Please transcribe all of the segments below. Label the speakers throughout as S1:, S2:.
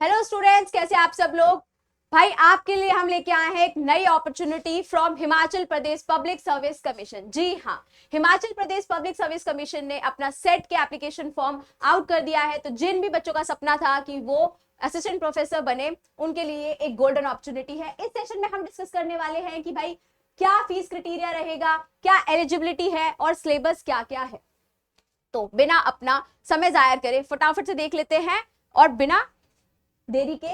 S1: Hello students, कैसे आप सब लोग। भाई आपके लिए हम लेके आए हैं एक नई opportunity from Himachal Pradesh public service commission. जी हाँ, Himachal Pradesh public service commission ने अपना सेट के एप्लीकेशन फॉर्म आउट कर दिया है। तो जिन भी बच्चों का सपना था कि वो असिस्टेंट प्रोफेसर बने, उनके लिए एक गोल्डन अपॉर्चुनिटी है। इस सेशन में हम डिस्कस करने वाले हैं कि भाई क्या फीस क्राइटेरिया रहेगा, क्या एलिजिबिलिटी है और सिलेबस क्या क्या है। तो बिना अपना समय जाया करे फटाफट से देख लेते हैं और बिना देरी के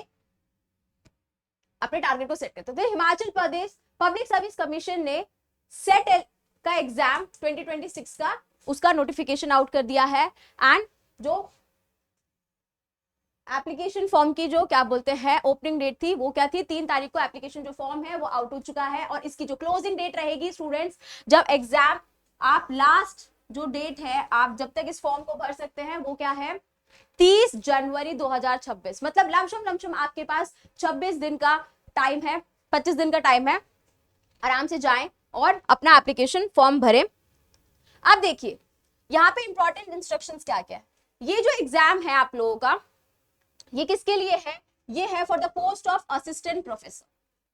S1: अपने टारगेट को सेट करते हैं। तो Himachal Pradesh public service commission ने सेट का एग्जाम 2026 का उसका नोटिफिकेशन आउट कर दिया है। एंड जो एप्लीकेशन फॉर्म की जो क्या बोलते हैं ओपनिंग डेट थी वो क्या थी, 3 तारीख को एप्लीकेशन जो फॉर्म है वो आउट हो चुका है। और इसकी जो क्लोजिंग डेट रहेगी स्टूडेंट्स, जब एग्जाम आप लास्ट जो डेट है आप जब तक इस फॉर्म को भर सकते हैं वो क्या है, 30 जनवरी 2026। मतलब लमसम आपके पास 26 दिन का टाइम है, 25 दिन का टाइम है। आराम से जाएं और अपना एप्लीकेशन फॉर्म भरें। अब देखिए यहाँ पे इंपॉर्टेंट इंस्ट्रक्शंस क्या क्या है। ये जो एग्जाम है आप लोगों का, ये किसके लिए है, ये है for the post of assistant professor.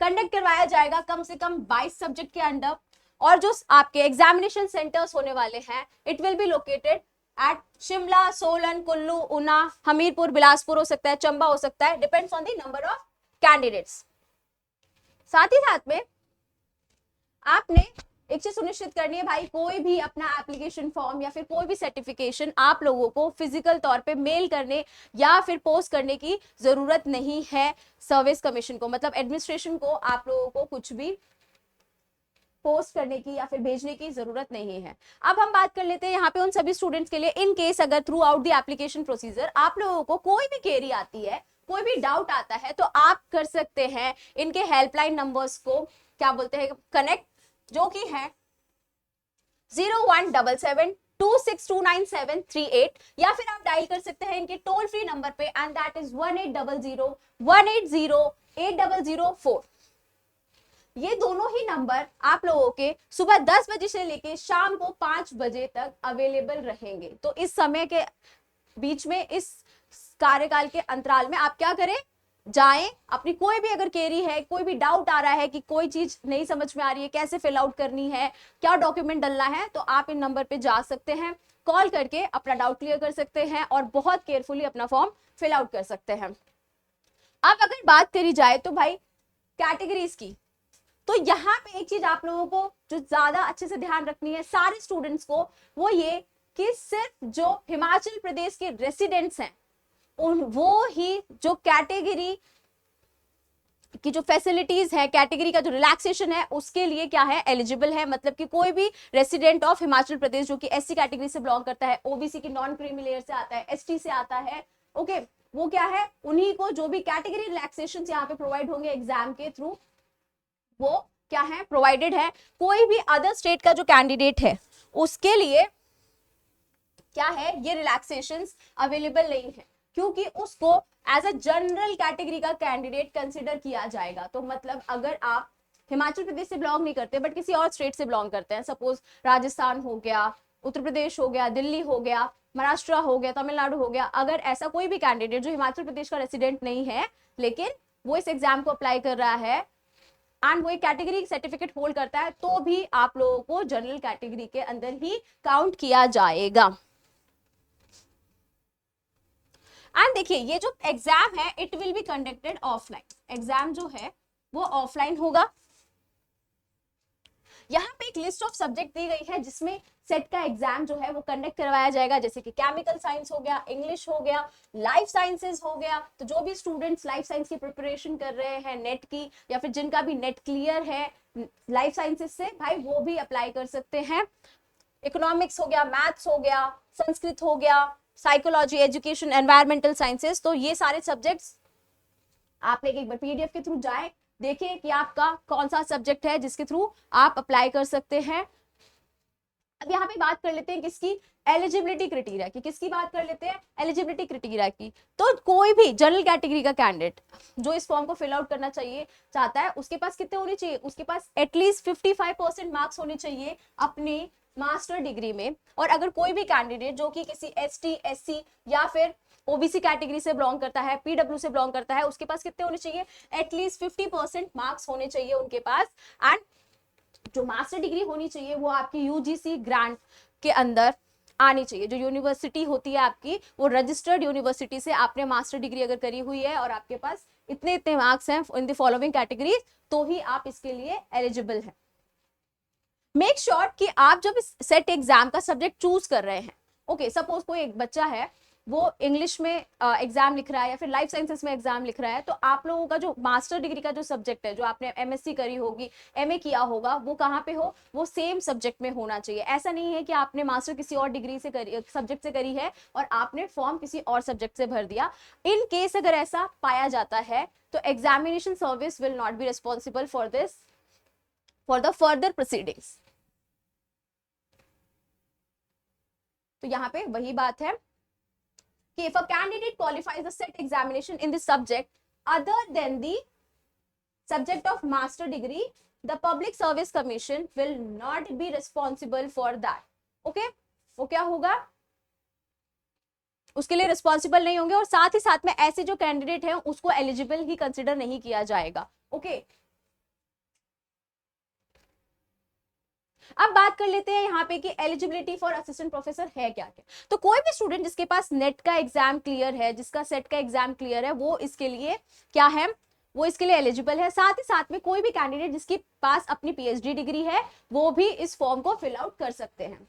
S1: Conduct करवाया जाएगा कम से कम 22 सब्जेक्ट के अंडर। और जो आपके एग्जामिनेशन सेंटर्स होने वाले हैं, it will be located at Shimla, Solan, Kullu, Una, Hamirpur, Bilaspur हो सकता है, चंबा हो सकता है, depends on the number of candidates. साथ ही साथ में आपने एक चीज सुनिश्चित करनी है भाई, कोई भी अपना एप्लीकेशन फॉर्म या फिर कोई भी सर्टिफिकेशन आप लोगों को फिजिकल तौर पे मेल करने या फिर पोस्ट करने की जरूरत नहीं है। सर्विस कमीशन को मतलब एडमिनिस्ट्रेशन को आप लोगों को कुछ भी पोस्ट करने की या फिर भेजने की जरूरत नहीं है। अब हम बात कर लेते हैं यहाँ पे उन सभी स्टूडेंट्स के लिए, इन केस अगर through out the application procedure आप लोगों को कोई भी क्वेरी आती है, कोई भी डाउट आता है, तो आप कर सकते हैं इनके हेल्पलाइन नंबर्स को क्या बोलते हैं कनेक्ट, जो कि है 0177262978, या फिर आप डायल कर सकते हैं इनके टोल फ्री नंबर पे एंड दैट इज 1800180804। ये दोनों ही नंबर आप लोगों के सुबह 10 बजे से लेके शाम को 5 बजे तक अवेलेबल रहेंगे। तो इस समय के बीच में, इस कार्यकाल के अंतराल में आप क्या करें, जाएं, अपनी कोई भी अगर क्वेरी है, कोई भी डाउट आ रहा है कि कोई चीज नहीं समझ में आ रही है, कैसे फिल आउट करनी है, क्या डॉक्यूमेंट डालना है, तो आप इन नंबर पे जा सकते हैं, कॉल करके अपना डाउट क्लियर कर सकते हैं और बहुत केयरफुली अपना फॉर्म फिल आउट कर सकते हैं। अब अगर बात करी जाए तो भाई कैटेगरीज की, तो यहाँ पे एक चीज आप लोगों को जो ज्यादा अच्छे से ध्यान रखनी है सारे स्टूडेंट्स को, वो ये कि सिर्फ जो हिमाचल प्रदेश के रेसिडेंट्स हैं वो ही जो कैटेगरी की जो फैसिलिटीज है, कैटेगरी का जो रिलैक्सेशन है उसके लिए क्या है, एलिजिबल है। मतलब कि कोई भी रेसिडेंट ऑफ हिमाचल प्रदेश जो कि एससी कैटेगरी से बिलोंग करता है, ओबीसी की नॉन क्रीमी लेयर से आता है, एसटी से आता है, ओके, वो क्या है, उन्हीं को जो भी कैटेगरी रिलैक्सेशन यहाँ पे प्रोवाइड होंगे एग्जाम के थ्रू, वो क्या है, प्रोवाइडेड है। कोई भी अदर स्टेट का जो कैंडिडेट है उसके लिए क्या है, ये रिलैक्सेशंस अवेलेबल नहीं है, क्योंकि उसको एज अ जनरल कैटेगरी का कैंडिडेट कंसिडर किया जाएगा। तो मतलब अगर आप हिमाचल प्रदेश से बिलोंग नहीं करते बट किसी और स्टेट से बिलोंग करते हैं, सपोज राजस्थान हो गया, उत्तर प्रदेश हो गया, दिल्ली हो गया, महाराष्ट्र हो गया, तमिलनाडु हो गया, अगर ऐसा कोई भी कैंडिडेट जो हिमाचल प्रदेश का रेसिडेंट नहीं है लेकिन वो इस एग्जाम को अप्लाई कर रहा है एंड वो एक कैटेगरी सर्टिफिकेट होल्ड करता है, तो भी आप लोगों को जनरल कैटेगरी के अंदर ही काउंट किया जाएगा। एंड देखिए ये जो एग्जाम है it will be conducted offline. Exam जो है वो ऑफलाइन होगा। यहाँ पे एक लिस्ट ऑफ सब्जेक्ट दी गई है जिसमें सेट का एग्जाम जो है वो कंडक्ट करवाया जाएगा, जैसे कि केमिकल साइंस हो गया, इंग्लिश हो गया, लाइफ साइंसेस हो गया। तो जो भी स्टूडेंट्स लाइफ साइंस की प्रिपरेशन कर रहे हैं नेट की, या फिर जिनका भी नेट क्लियर है लाइफ साइंसेस से, भाई वो भी अप्लाई कर सकते हैं। इकोनॉमिक्स हो गया, मैथ्स हो गया, संस्कृत हो गया, साइकोलॉजी, एजुकेशन, एनवायरमेंटल साइंसेस, तो ये सारे सब्जेक्ट्स आप एक बार पीडीएफ के थ्रू जाए, देखें कि आपका कौन सा सब्जेक्ट है जिसके थ्रू आप अप्लाई कर सकते हैं। अब यहाँ पे बात कर लेते हैं किसकी, एलिजिबिलिटी क्राइटेरिया की। किसकी बात कर लेते हैं, एलिजिबिलिटी क्राइटेरिया की। तो कोई भी जनरल कैटेगरी का कैंडिडेट जो इस फॉर्म को फिल आउट करना चाहिए चाहता है, उसके पास कितने होने चाहिए, उसके पास एटलीस्ट 55% मार्क्स होने चाहिए अपने मास्टर डिग्री में, और अगर कोई भी कैंडिडेट जो कि किसी एसटी, एससी या फिर ओबीसी कैटेगरी से बिलोंग करता है, पीडब्ल्यू से बिलोंग करता है, उसके पास कितने होने चाहिए, एटलीस्ट 50% मार्क्स होने चाहिए उनके पास। एंड जो मास्टर डिग्री होनी चाहिए वो आपकी यूजीसी ग्रांट के अंदर आनी चाहिए। जो यूनिवर्सिटी होती है आपकी, वो रजिस्टर्ड यूनिवर्सिटी से आपने मास्टर डिग्री अगर करी हुई है और आपके पास इतने इतने मार्क्स हैं इन द फॉलोइंग कैटेगरी, तो ही आप इसके लिए एलिजिबल हैं। मेक श्योर कि आप जब इस सेट एग्जाम का सब्जेक्ट चूज कर रहे हैं, ओके सपोज कोई एक बच्चा है वो इंग्लिश में एग्जाम लिख रहा है या फिर लाइफ साइंसेस में एग्जाम लिख रहा है, तो आप लोगों का जो मास्टर डिग्री का जो सब्जेक्ट है, जो आपने एमएससी करी होगी, एमए किया होगा, वो कहाँ पे हो, वो सेम सब्जेक्ट में होना चाहिए। ऐसा नहीं है कि आपने मास्टर किसी और डिग्री से करी, सब्जेक्ट से करी है और आपने फॉर्म किसी और सब्जेक्ट से भर दिया। इन केस अगर ऐसा पाया जाता है तो examination service will not be responsible for this, for the further proceedings. तो यहाँ पे वही बात है कि if a candidate qualifies the set examination in the subject other than the subject of master degree, the Public Service Commission will not be responsible for that. Okay? वो क्या होगा, उसके लिए रिस्पॉन्सिबल नहीं होंगे, और साथ ही साथ में ऐसे जो कैंडिडेट हैं उसको एलिजिबल ही कंसिडर नहीं किया जाएगा। ओके, अब बात कर लेते हैं यहाँ पे कि एलिजिबिलिटी फॉर असिस्टेंट प्रोफेसर है क्या क्या। तो कोई भी स्टूडेंट जिसके पास नेट का एग्जाम क्लियर है, जिसका सेट का एग्जाम क्लियर है, वो इसके लिए क्या है, वो इसके लिए एलिजिबल है। साथ ही साथ में कोई भी कैंडिडेट जिसके पास अपनी पीएचडी डिग्री है वो भी इस फॉर्म को फिल आउट कर सकते हैं।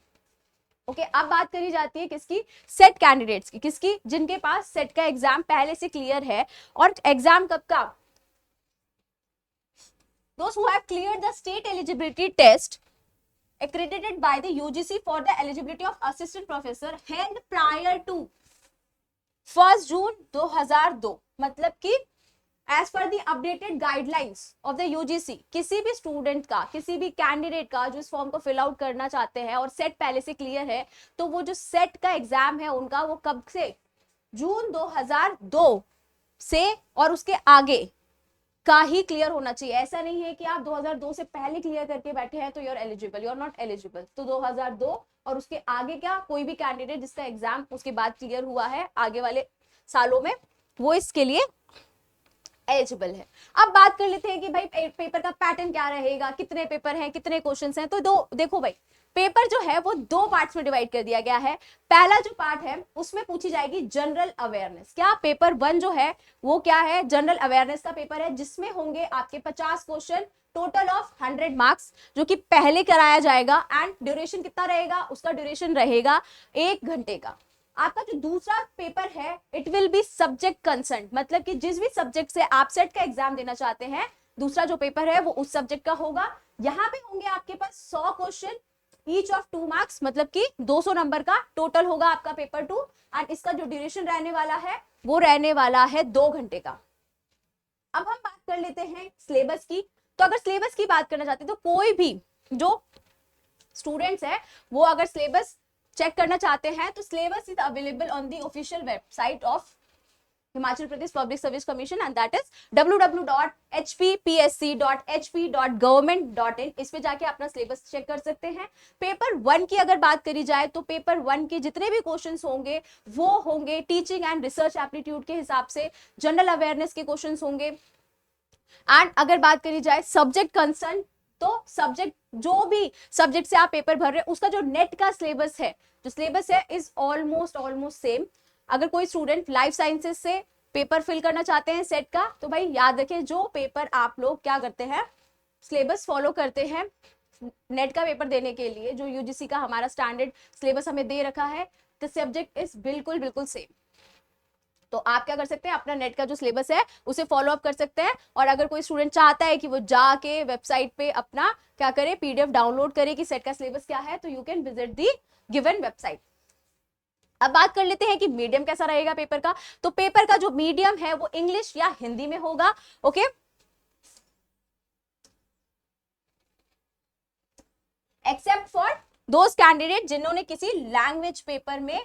S1: ओके, अब बात करी जाती है किसकी, सेट कैंडिडेट्स की, किसकी, जिनके पास सेट का एग्जाम पहले से क्लियर है। और एग्जाम कब का, those who have cleared the state eligibility test accredited by the UGC for the eligibility of assistant professor held prior to 1 जून 2002, मतलब कि as per the updated guidelines of the UGC, किसी भी student का, किसी भी candidate का जो इस फॉर्म को फिल आउट करना चाहते हैं और सेट पहले से क्लियर है, तो वो जो सेट का एग्जाम है उनका वो कब से, जून 2002 से और उसके आगे का ही क्लियर होना चाहिए। ऐसा नहीं है कि आप 2002 से पहले क्लियर करके बैठे हैं तो you are eligible, you are not eligible. तो 2002 और उसके आगे क्या, कोई भी कैंडिडेट जिसका एग्जाम उसके बाद क्लियर हुआ है आगे वाले सालों में, वो इसके लिए एलिजिबल है। अब बात कर लेते हैं कि भाई पेपर का पैटर्न क्या रहेगा, कितने पेपर हैं, कितने क्वेश्चंस हैं। तो देखो भाई, पेपर जो है वो 2 पार्ट्स में डिवाइड कर दिया गया है। पहला जो पार्ट है उसमें पूछी जाएगी जनरल अवेयरनेस। क्या, पेपर 1 जो है वो क्या है, जनरल अवेयरनेस का पेपर है, जिसमें होंगे आपके 50 क्वेश्चन, टोटल ऑफ 100 मार्क्स, जो कि पहले कराया जाएगा। एंड ड्यूरेशन कितना रहेगा, उसका ड्यूरेशन रहेगा 1 घंटे का। आपका जो दूसरा पेपर है it will be subject concern, मतलब कि जिस भी सब्जेक्ट से आप सेट का एग्जाम देना चाहते हैं, दूसरा जो पेपर है वो उस सब्जेक्ट का होगा। यहाँ पे होंगे आपके पास 100 क्वेश्चन, ईच ऑफ 2 मार्क्स, मतलब कि 200 नंबर का टोटल होगा आपका पेपर 2। एंड इसका जो ड्यूरेशन रहने वाला है वो रहने वाला है 2 घंटे का। अब हम बात कर लेते हैं सिलेबस की। तो अगर सिलेबस की बात करना चाहते हैं तो कोई भी जो स्टूडेंट्स है वो अगर सिलेबस चेक करना चाहते हैं तो syllabus is available on the official website of Himachal Pradesh public service commission, and that is www.hppsc.hp.government.in। इस पे जाके अपना सिलेबस चेक कर सकते हैं। पेपर 1 की अगर बात करी जाए तो पेपर 1 के जितने भी क्वेश्चंस होंगे वो होंगे टीचिंग एंड रिसर्च एप्टीट्यूड के हिसाब से, जनरल अवेयरनेस के क्वेश्चंस होंगे। एंड अगर बात करी जाए सब्जेक्ट कंसर्न, तो सब्जेक्ट, जो भी सब्जेक्ट से आप पेपर भर रहे हैं उसका जो नेट का सिलेबस है, जो सिलेबस है इज ऑलमोस्ट सेम। अगर कोई स्टूडेंट लाइफ साइंसेस से पेपर फिल करना चाहते हैं सेट का, तो भाई याद रखें जो पेपर आप लोग क्या करते हैं, सिलेबस फॉलो करते हैं नेट का पेपर देने के लिए, जो यूजीसी का हमारा स्टैंडर्ड सिलेबस हमें दे रखा है, द सब्जेक्ट इज बिल्कुल सेम। तो आप क्या कर सकते हैं, अपना नेट का जो सिलेबस है उसे फॉलो अप कर सकते हैं। और अगर कोई स्टूडेंट चाहता है कि वो जाके वेबसाइट पे अपना क्या करे, पीडीएफ डाउनलोड करे कि सेट का सिलेबस क्या है, तो you can visit the given website. अब बात कर लेते हैं कि मीडियम कैसा रहेगा पेपर का। तो पेपर का जो मीडियम है वो इंग्लिश या हिंदी में होगा। Okay, except for those candidate जिन्होंने किसी लैंग्वेज पेपर में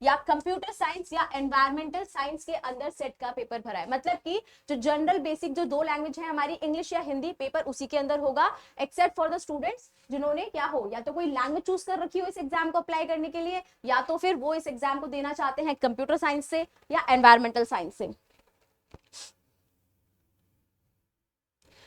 S1: या कंप्यूटर साइंस या एनवायरमेंटल साइंस के अंदर सेट का पेपर भरा है। मतलब कि जो जनरल बेसिक जो दो लैंग्वेज है हमारी, इंग्लिश या हिंदी, पेपर उसी के अंदर होगा, एक्सेप्ट फॉर द स्टूडेंट्स जिन्होंने क्या हो, या तो कोई लैंग्वेज चूज कर रखी हो इस एग्जाम को अप्लाई करने के लिए, या तो फिर वो इस एग्जाम को देना चाहते हैं कंप्यूटर साइंस से या एनवायरमेंटल साइंस से।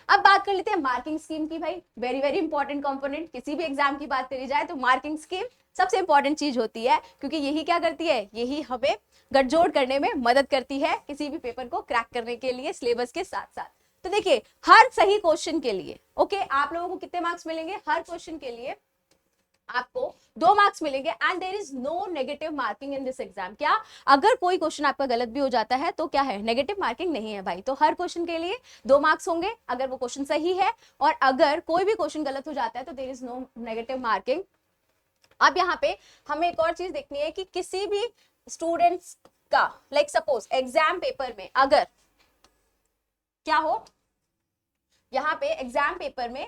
S1: अब बात कर लेते हैं मार्किंग स्कीम की। भाई वेरी वेरी इंपॉर्टेंट कंपोनेंट, किसी भी एग्जाम की बात करी जाए तो मार्किंग स्कीम सबसे इंपॉर्टेंट चीज होती है, क्योंकि यही क्या करती है, यही हमें गठजोड़ करने में मदद करती है किसी भी पेपर को क्रैक करने के लिए सिलेबस के साथ साथ। तो देखिए हर सही क्वेश्चन के लिए ओके आप लोगों को कितने मार्क्स मिलेंगे, हर क्वेश्चन के लिए आपको 2 मार्क्स मिलेंगे and there is no negative marking in this exam. क्या अगर कोई क्वेश्चन आपका गलत भी हो जाता है तो क्या है, नेगेटिव मार्किंग नहीं है भाई। तो हर क्वेश्चन के लिए 2 मार्क्स होंगे अगर वो क्वेश्चन सही है, और अगर कोई भी क्वेश्चन गलत हो जाता है तो there is no negative marking. अब यहाँ पे हमें एक और चीज देखनी है कि किसी भी स्टूडेंट्स का लाइक सपोज एग्जाम पेपर में अगर क्या हो, यहाँ पे एग्जाम पेपर में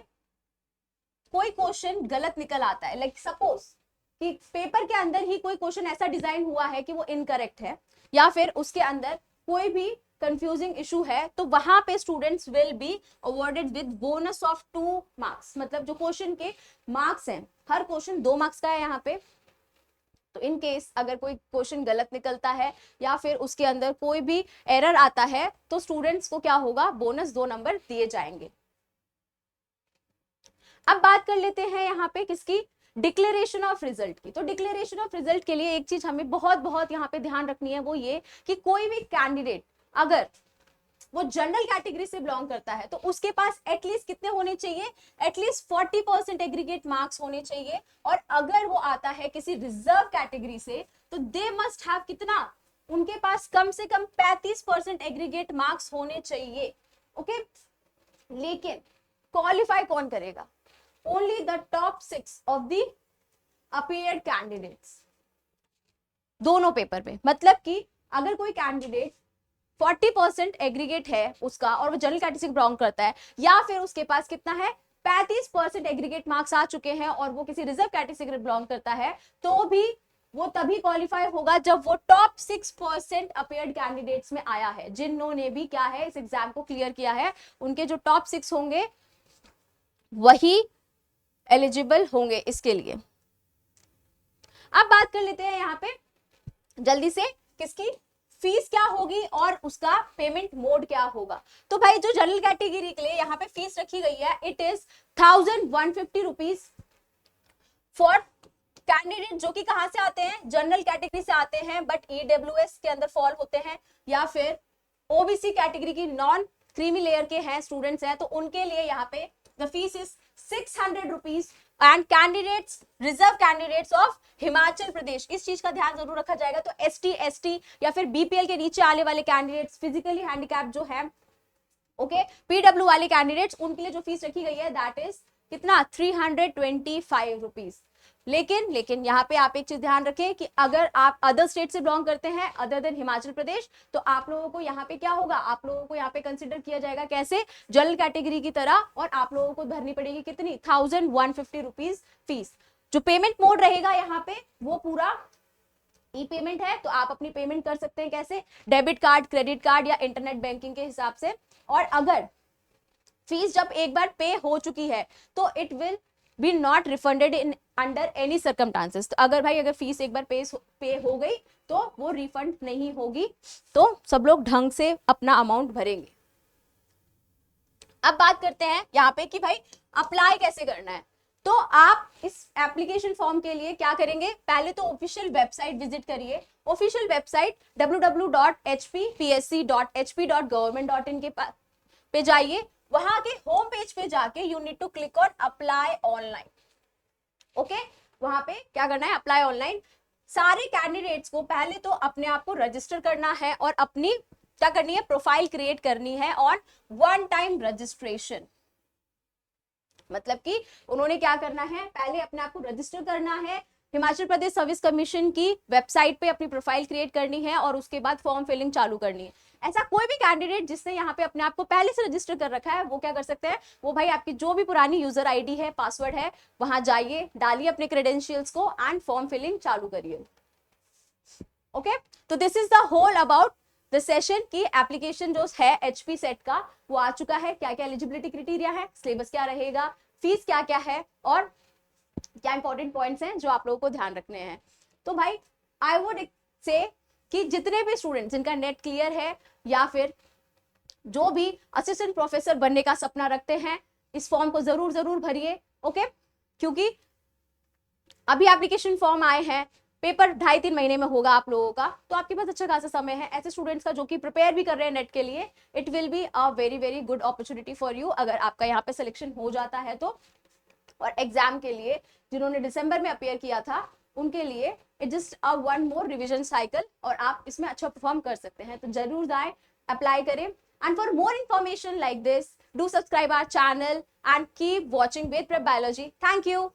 S1: कोई क्वेश्चन गलत निकल आता है, लाइक सपोज कि पेपर के अंदर ही कोई क्वेश्चन ऐसा डिजाइन हुआ है कि वो इनकरेक्ट है, या फिर उसके अंदर कोई भी कंफ्यूजिंग इशू है, तो वहां पे students will be awarded with bonus of 2 marks. मतलब जो क्वेश्चन के मार्क्स हैं, हर क्वेश्चन 2 मार्क्स का है यहाँ पे। तो इन केस अगर कोई क्वेश्चन गलत निकलता है या फिर उसके अंदर कोई भी एरर आता है तो स्टूडेंट्स को क्या होगा, बोनस 2 नंबर दिए जाएंगे। अब बात कर लेते हैं यहाँ पे किसकी, डिक्लेरेशन ऑफ रिजल्ट की। तो डिक्लेरेशन ऑफ रिजल्ट के लिए एक चीज हमें बहुत बहुत यहाँ पे ध्यान रखनी है, वो ये कि कोई भी कैंडिडेट अगर वो जनरल कैटेगरी से बिलोंग करता है तो उसके पास एटलीस्ट कितने होने चाहिए, एटलीस्ट 40% एग्रीगेट मार्क्स होने चाहिए। और अगर वो आता है किसी रिजर्व कैटेगरी से तो दे मस्ट हैव कितना, उनके पास कम से कम 35% एग्रीगेट मार्क्स होने चाहिए। ओके लेकिन क्वालिफाई कौन करेगा, only the top 6 of the appeared candidates दोनों पेपर में। मतलब कि अगर कोई कैंडिडेट 40% एग्रीगेट है उसका और वो जनरल कैटेगरी से बिलोंग करता है, या फिर उसके पास कितना है 35% एग्रीगेट मार्क्स आ चुके हैं और वो किसी रिजर्व कैटेगरी से बिलोंग करता है, तो भी वो तभी क्वालिफाई होगा जब वो टॉप 6% अपीयर्ड कैंडिडेट्स में आया है, जिन्होंने भी क्या है इस एग्जाम को क्लियर किया है, उनके जो टॉप 6 होंगे वही एलिजिबल होंगे इसके लिए। अब बात कर लेते हैं यहाँ पे जल्दी से किसकी फीस क्या होगी और उसका पेमेंट मोड क्या होगा। तो भाई जो जनरल कैटेगरी के लिए यहाँ पे फीस रखी गई है, it is 1150 rupees for candidate जो कि कहां से आते हैं, जनरल कैटेगरी से आते हैं बट ईडब्ल्यूएस के अंदर फॉल होते हैं, या फिर ओबीसी कैटेगरी की नॉन क्रीमी लेयर के हैं स्टूडेंट्स हैं, तो उनके लिए यहाँ पे the fees is 600 rupees. And candidates, reserve candidates of Himachal Pradesh, इस चीज का ध्यान जरूर रखा जाएगा। तो एसटी या फिर बीपीएल के नीचे आने वाले कैंडिडेट्स, फिजिकली हैंडीकैप जो है, ओके पीडब्ल्यू वाले कैंडिडेट्स, उनके लिए जो फीस रखी गई है दैट इज कितना 325 रुपीज। लेकिन यहाँ पे आप एक चीज ध्यान रखें कि अगर आप अदर स्टेट से बिलोंग करते हैं अदर देन हिमाचल प्रदेश, तो आप लोगों को यहाँ पे क्या होगा, आप लोगों को यहाँ पे कंसिडर किया जाएगा कैसे, जनरल कैटेगरी की तरह, और आप लोगों को भरनी पड़ेगी कितनी 1150 रुपीज फीस। जो पेमेंट मोड रहेगा यहाँ पे वो पूरा ई पेमेंट है, तो आप अपनी पेमेंट कर सकते हैं कैसे, डेबिट कार्ड, क्रेडिट कार्ड या इंटरनेट बैंकिंग के हिसाब से। और अगर फीस जब एक बार पे हो चुकी है तो it will be not refunded in under any circumstances. तो अगर भाई अगर फीस एक बार पे हो गई तो वो रिफंड नहीं होगी, तो सब लोग ढंग से अपना अमाउंट भरेंगे। अब बात करते हैं यहाँ पे कि भाई अप्लाई कैसे करना है। तो आप इस एप्लीकेशन फॉर्म के लिए क्या करेंगे, पहले तो ऑफिशियल वेबसाइट विजिट करिए। ऑफिशियल वेबसाइट www.hppsc.hp.government.in के पे जाइए, वहां के होम पेज पे जाके you need to click on apply online. Okay वहां पे क्या करना है, अप्लाई ऑनलाइन। सारे कैंडिडेट्स को पहले तो अपने आप को रजिस्टर करना है और अपनी क्या करनी है, प्रोफाइल क्रिएट करनी है ऑन वन टाइम रजिस्ट्रेशन। मतलब कि उन्होंने क्या करना है, पहले अपने आप को रजिस्टर करना है, हिमाचल प्रदेश सर्विस कमीशन की वेबसाइट पे अपनी प्रोफाइल क्रिएट करनी है और उसके बाद फॉर्म फिलिंग चालू करनी है। ऐसा कोई भी कैंडिडेट जिसने यहाँ पे अपने आप को पहले से रजिस्टर कर रखा है वो क्या कर सकते हैं, वो भाई आपकी जो भी पुरानी यूजर आईडी है, पासवर्ड है, वहां जाइए, डालिए अपने क्रेडेंशियल्स को एंड फॉर्म फिलिंग चालू करिए। ओके, तो this is the whole about the session की एप्लीकेशन जो है एचपी सेट का वो आ चुका है, क्या क्या एलिजिबिलिटी क्राइटेरिया है, सिलेबस क्या रहेगा, फीस क्या क्या है और क्या इंपॉर्टेंट पॉइंट्स हैं जो आप लोगों को ध्यान रखने हैं। तो भाई आई वुड से कि जितने भी स्टूडेंट्स जिनका नेट क्लियर है या फिर जो भी असिस्टेंट प्रोफेसर बनने का सपना रखते हैं, इस फॉर्म को जरूर जरूर भरिए। ओके, क्योंकि अभी एप्लीकेशन फॉर्म आए हैं, पेपर 2.5-3 महीने में होगा आप लोगों का, तो आपके पास अच्छा खासा समय है ऐसे स्टूडेंट्स का जो कि प्रिपेयर भी कर रहे हैं नेट के लिए। It will be a very very good opportunity for you अगर आपका यहाँ पे सिलेक्शन हो जाता है तो। और एग्जाम के लिए जिन्होंने दिसंबर में अपियर किया था उनके लिए it just a one more revision cycle और आप इसमें अच्छा परफॉर्म कर सकते हैं, तो जरूर जाएं, अप्लाई करें। And for more information like this do subscribe our channel and keep watching Ved prep biology. Thank you.